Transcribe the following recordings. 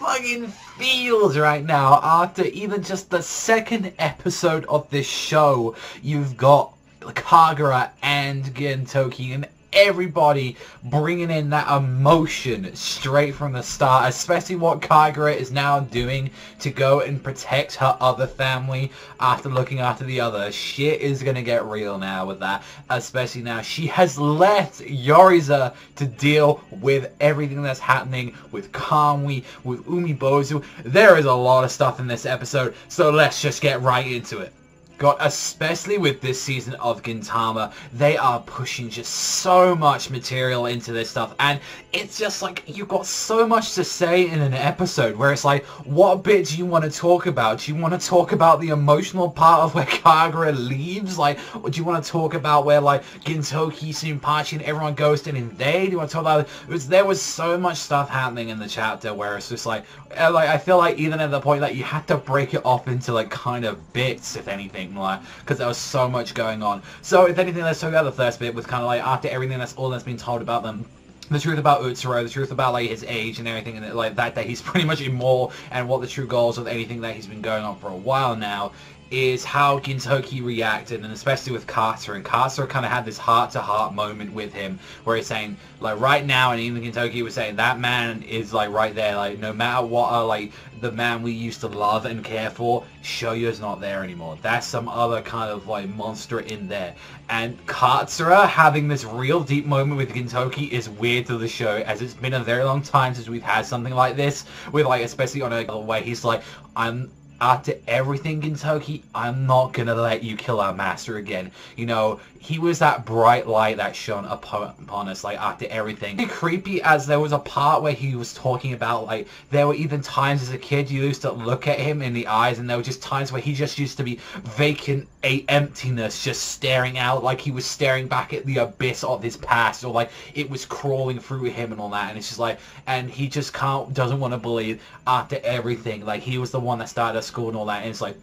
fucking feels right now after even just the second episode of this show. You've got Kagura and Gintoki and everybody bringing in that emotion straight from the start, especially what Kagura is now doing to go and protect her other family after looking after the other. Shit is gonna get real now with that, especially now she has left Yoriza to deal with everything that's happening with Kamui, with Umibozu. There is a lot of stuff in this episode, so let's just get right into it. God, especially with this season of Gintama, they are pushing just so much material into this stuff, and it's just like, you've got so much to say in an episode, where it's like, what bit do you want to talk about? Do you want to talk about the emotional part of where Kagura leaves? Like, or do you want to talk about where, like, Gintoki, Shinpachi, and everyone goes to invade? Do you want to talk about it? There was so much stuff happening in the chapter, where it's just like, I feel like even at the point that you had to break it off into, like, kind of bits, if anything, because there was so much going on. So if anything, let's talk about the first bit with kind of like, after everything that's all that's been told about them, the truth about Utsuro, the truth about like his age and everything, and like that he's pretty much immoral, and what the true goals of anything that he's been going on for a while now, is how Gintoki reacted, and especially with Katsura. And Katsura kind of had this heart-to-heart moment with him, where he's saying, like, right now, and even Gintoki was saying, that man is, like, right there, like, no matter what, like, the man we used to love and care for, Shoyo's not there anymore. That's some other kind of, like, monster in there. And Katsura having this real deep moment with Gintoki is weird to the show, as it's been a very long time since we've had something like this, with, like, especially on a way he's like, after everything, Gintoki, I'm not gonna let you kill our master again. You know, he was that bright light that shone upon us, like, after everything. It's creepy, as there was a part where he was talking about, like, there were even times as a kid you used to look at him in the eyes, and there were just times where he just used to be vacant, a emptiness, just staring out, like he was staring back at the abyss of his past, or like it was crawling through him and all that. And it's just like, and he just doesn't want to believe after everything, like, he was the one that started at school and all that, and it's like,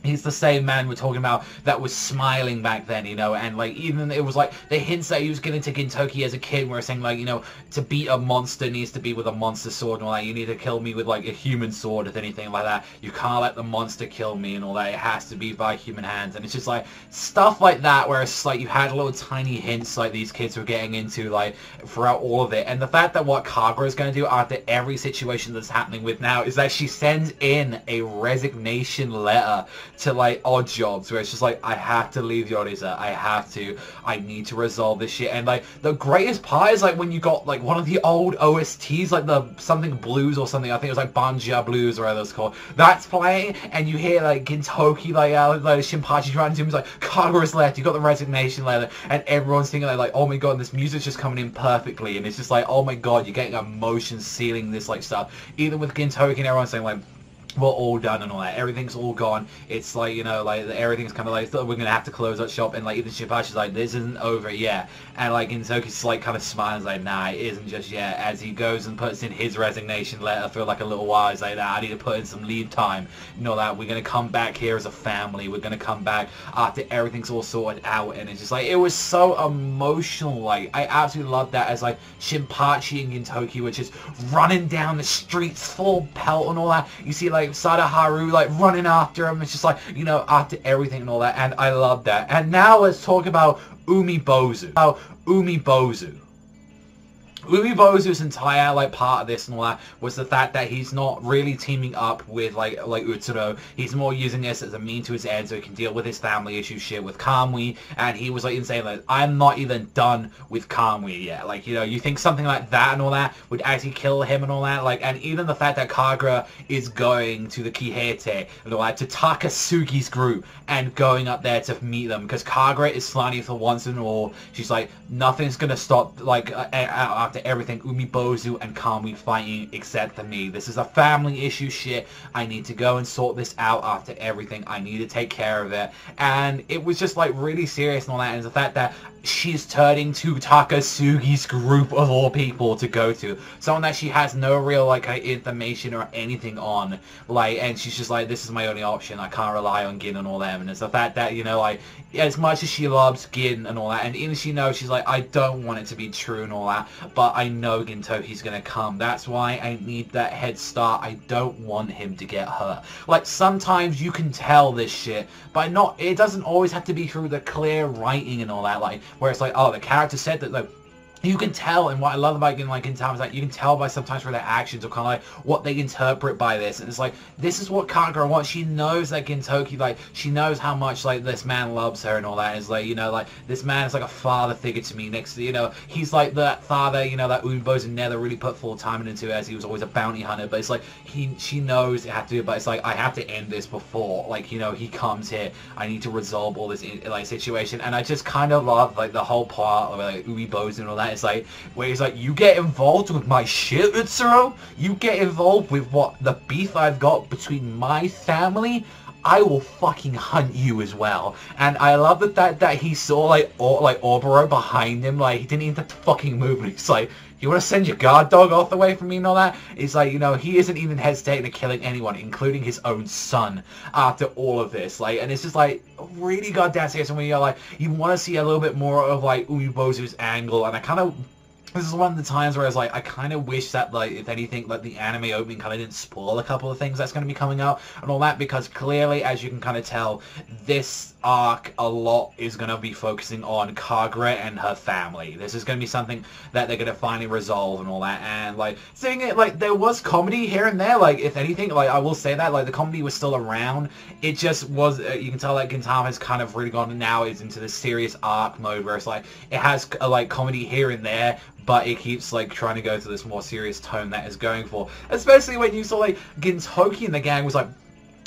he's the same man we're talking about that was smiling back then, you know, and like, even it was like the hints that he was getting to Gintoki as a kid, where saying, like, you know, to beat a monster needs to be with a monster sword and all that. You need to kill me with like a human sword, if anything like that. You can't let the monster kill me and all that. It has to be by human hands. And it's just like stuff like that, where it's like you had little tiny hints like these kids were getting into, like, throughout all of it. And the fact that what Kagura is going to do after every situation that's happening with now is that she sends in a resignation letter to like odd jobs, where it's just like, I have to leave Yoriza, I need to resolve this shit. And like the greatest part is like when you got like one of the old OSTs, like the something blues or something, I think it was like Banja Blues or whatever it's called, that's playing, and you hear like Gintoki, like Shinpachi running to him, he's like, Kagura's left, you got the resignation letter, and everyone's thinking like, oh my god, this music's just coming in perfectly, and it's just like, oh my god, you're getting emotion sealing this like stuff, even with Gintoki and everyone saying like, we're all done and all that, everything's all gone. It's like, you know, like everything's kind of like, we're gonna have to close that shop, and like even Shinpachi's like, this isn't over yet, and like Gintoki's like kind of smiles like, nah, it isn't just yet, as he goes and puts in his resignation letter for like a little while. He's like, nah, I need to put in some leave time, you know, that we're gonna come back here as a family, we're gonna come back after everything's all sorted out. And it's just like, it was so emotional. Like, I absolutely loved that, as like Shinpachi and Gintoki were just running down the streets full pelt and all that. You see like Sadaharu like running after him. It's just like, you know, after everything and all that, and I love that. And now let's talk about Umibozu. Umibozu's entire like part of this and all that was the fact that he's not really teaming up with like Utsuro. He's more using this as a mean to his end so he can deal with his family issue shit with Kamui. And he was like saying like, I'm not even done with Kamui yet. Like, you know, you think something like that and all that would actually kill him and all that. Like, and even the fact that Kagura is going to the Kihete and all that, to Takasugi's group, and going up there to meet them, because Kagura is slimy for once and all. She's like, nothing's gonna stop like after everything Umibozu and Kamui fighting except for me. This is a family issue shit. I need to go and sort this out after everything. I need to take care of it. And it was just like really serious and all that. And the fact that she's turning to Takasugi's group of all people to go to, someone that she has no real like information or anything on, like, and she's just like, this is my only option, I can't rely on Gin and all them. And it's the fact that, you know, like, as much as she loves Gin and all that, and even she knows, she's like, I don't want it to be true and all that, but but I know Gintoki's gonna come. That's why I need that head start. I don't want him to get hurt. Like, sometimes you can tell this shit, but it doesn't always have to be through the clear writing and all that, like, where it's like, oh, the character said that, like, you can tell, and what I love about Gintama is that you can tell by sometimes for their actions or kind of like what they interpret by this, and it's like, this is what Kagura wants. She knows that Gintoki, like, she knows how much, like, this man loves her and all that. It's like, you know, like, this man is like a father figure to me next to, you know, he's like that father, you know, that Ubo's never really put full time into, as he was always a bounty hunter, but it's like, she knows it has to do, but it's like, I have to end this before, like, you know, he comes here, I need to resolve all this, like, situation, and I just kind of love, like, the whole part of, like, Ubo's and all that. It's like, where he's like, you get involved with my shit, Utsuro? You get involved with what, the beef I've got between my family? I will fucking hunt you as well. And I love that he saw, like, Oboro behind him, like, he didn't even have to fucking move, and he's like, you want to send your guard dog off the way from me and all that? It's like, you know, he isn't even hesitating at killing anyone, including his own son, after all of this. Like, and it's just like, really goddamn serious, and when you're like, you want to see a little bit more of, like, Uebozu's angle, and I kind of... This is one of the times where I was like, I kind of wish that, like, if anything, like, the anime opening kind of didn't spoil a couple of things that's going to be coming out and all that, because clearly, as you can kind of tell, this arc, a lot is going to be focusing on Kagura and her family. This is going to be something that they're going to finally resolve and all that, and, like, seeing it, like, there was comedy here and there, like, if anything, like, I will say that, like, the comedy was still around. It just was, you can tell, like, Gintama has kind of really gone, now is into the serious arc mode, where it's, like, it has, like, comedy here and there, but it keeps, like, trying to go to this more serious tone that it's going for. Especially when you saw, like, Gintoki and the gang was like,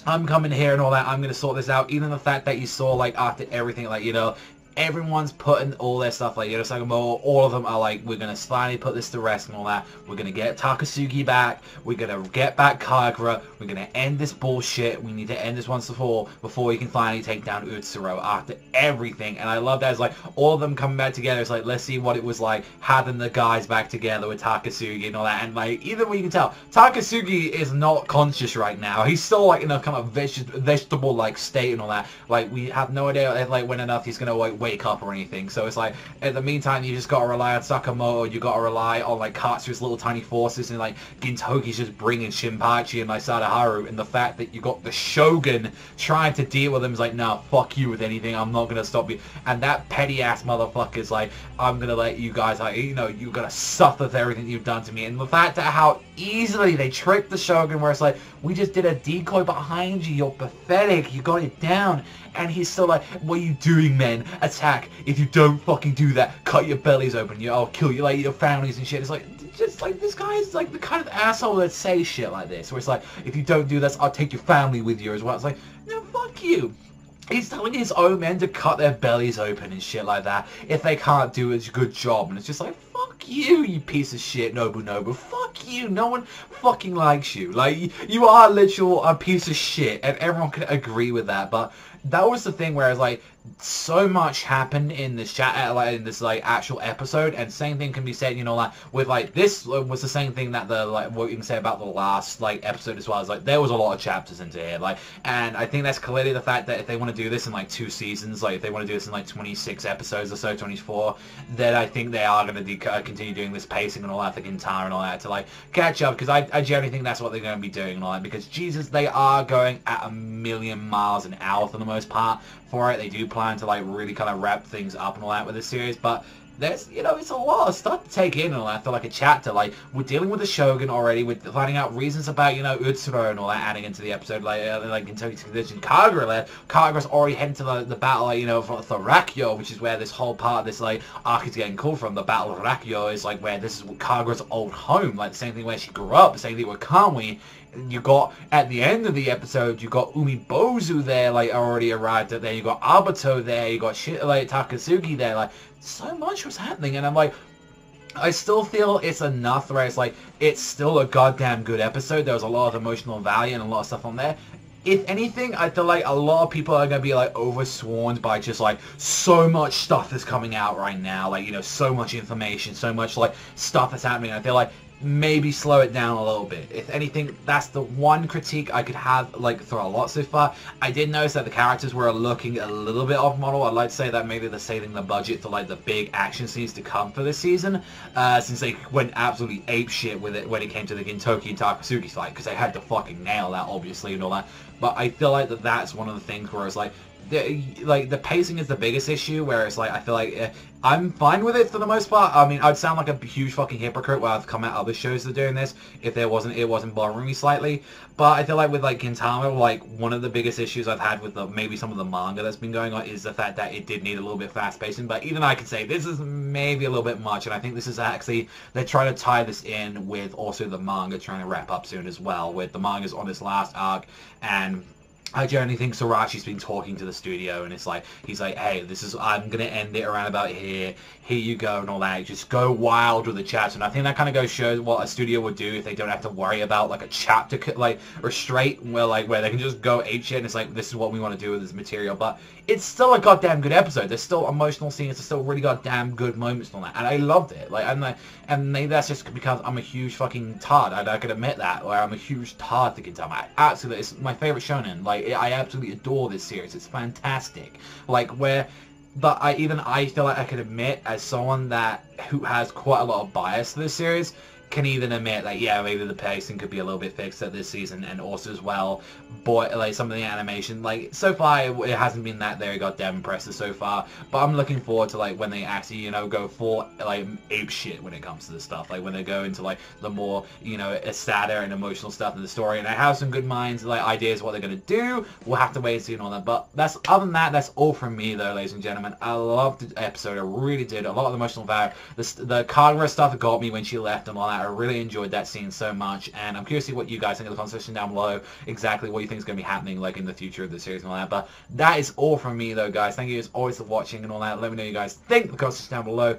I'm coming here and all that, I'm going to sort this out. Even the fact that you saw, like, after everything, like, you know, everyone's putting all their stuff, like, you know, Sakamoto, all of them are like, we're going to finally put this to rest and all that. We're going to get Takasugi back. We're going to get back Kagura. We're going to end this bullshit. We need to end this once and for all before we can finally take down Utsuro after everything. And I love that. It's like, all of them coming back together. It's like, let's see what it was like having the guys back together with Takasugi and all that. And, like, even when you can tell, Takasugi is not conscious right now. He's still, like, in a kind of vegetable-like state and all that. Like, we have no idea, like, when enough he's going to, like, wake up or anything. So it's like, in the meantime, you just gotta rely on Sakamoto, you gotta rely on, like, Katsu's little tiny forces, and, like, Gintoki's just bringing Shinpachi and, like, Sadaharu, and the fact that you got the Shogun trying to deal with him is like, nah, fuck you with anything, I'm not gonna stop you. And that petty-ass motherfucker's like, I'm gonna let you guys, like, you know, you're gonna suffer with everything you've done to me. And the fact that how easily they tricked the Shogun, where it's like, we just did a decoy behind you, you're pathetic, you got it down. And he's still like, what are you doing, men? Attack. If you don't fucking do that, cut your bellies open. I'll kill you, like, your families and shit. It's like, just like, this guy is like the kind of asshole that says shit like this, where it's like, if you don't do this, I'll take your family with you as well. It's like, no, fuck you. He's telling his own men to cut their bellies open and shit like that if they can't do a good job. And it's just like, fuck you, you piece of shit, Nobunobu. Fuck you. No one fucking likes you. Like, you are literal a piece of shit, and everyone can agree with that. But that was the thing where I was like, so much happened in this chat, like, in this, like, actual episode, and same thing can be said, you know, like, with, like, this was the same thing that the, like, what you can say about the last, like, episode as well. Is like, there was a lot of chapters into here, like, and I think that's clearly the fact that if they want to do this in, like, 2 seasons, like, if they want to do this in, like, 26 episodes or so, 24, then I think they are going to continue doing this pacing and all that for Gintama and all that to, like, catch up, because I generally think that's what they're going to be doing and all that, because, Jesus, they are going at a million miles an hour for the most part for it. They do plan to, like, really kind of wrap things up and all that with this series, but there's, you know, it's a lot of stuff to take in and all that for, like, a chapter. Like, we're dealing with the Shogun already, we're finding out reasons about, you know, Utsuro and all that, adding into the episode, like Gintoki's condition. Kagura's already heading to the battle, like, you know, for Rakyo, which is where this whole part of this, like, arc is getting called from. The Battle of Rakyo is, like, where this is Kagura's old home, like, the same thing where she grew up, the same thing with Kamui. You got, at the end of the episode, you got Umibozu there, like, already arrived at there, you got Abato there, you got shit, like, Takasugi there, like, so much was happening, and I'm like, I still feel it's enough where it's like, it's still a goddamn good episode. There was a lot of emotional value and a lot of stuff on there. If anything, I feel like a lot of people are going to be, like, oversworn by just, like, so much stuff that's coming out right now. Like, you know, so much information, so much, like, stuff that's happening. I feel like maybe slow it down a little bit. If anything, that's the one critique I could have, like, through a lot so far. I did notice that the characters were looking a little bit off model. I'd like to say that maybe they're saving the budget for, like, the big action scenes to come for this season, since they went absolutely apeshit with it when it came to the Gintoki and Takasugi fight, because they had to fucking nail that, obviously, and all that. But I feel like that's one of the things where it's like, the pacing is the biggest issue, where it's like, I feel like I'm fine with it for the most part. I mean, I'd sound like a huge fucking hypocrite where I've come at other shows that are doing this if it wasn't bothering me slightly. But I feel like with, like, Gintama, like, one of the biggest issues I've had with maybe some of the manga that's been going on is the fact that it did need a little bit fast pacing. But even I can say this is maybe a little bit much, and I think this is actually, they're trying to tie this in with also the manga trying to wrap up soon as well, with the manga's on its last arc, and I generally think Sorachi's been talking to the studio, and it's like, he's like, hey, I'm going to end it around about here you go, and all that. Just go wild with the chapter. And I think that kind of shows what a studio would do if they don't have to worry about, like, a chapter, like, restraint, where they can just go apeshit, and it's like, this is what we want to do with this material. But it's still a goddamn good episode. There's still emotional scenes, there's still really goddamn good moments on that, and I loved it. Like, and maybe that's just because I'm a huge fucking tard. I could admit that, where I'm a huge tard to Gintama. Absolutely, it's my favorite shonen. Like, I absolutely adore this series. It's fantastic. Like, but I feel like I could admit, as someone who has quite a lot of bias to this series, can even admit that, yeah, maybe the pacing could be a little bit fixed at this season, and also as well, like, some of the animation, like, so far it hasn't been that very goddamn impressive so far, but I'm looking forward to, like, when they actually, you know, go full, like, ape shit when it comes to this stuff, like, when they go into, like, the more, you know, sadder and emotional stuff in the story, and I have some good minds, like, ideas of what they're gonna do. We'll have to wait and see and all that, but other than that, that's all from me, though, ladies and gentlemen. I loved the episode, I really did. A lot of the emotional value, the Kagura stuff got me when she left and all that. I really enjoyed that scene so much, and I'm curious to see what you guys think in the comment section down below, exactly what you think is going to be happening, like, in the future of the series and all that. But that is all from me, though, guys. Thank you as always for watching and all that. Let me know what you guys think in the comment section down below.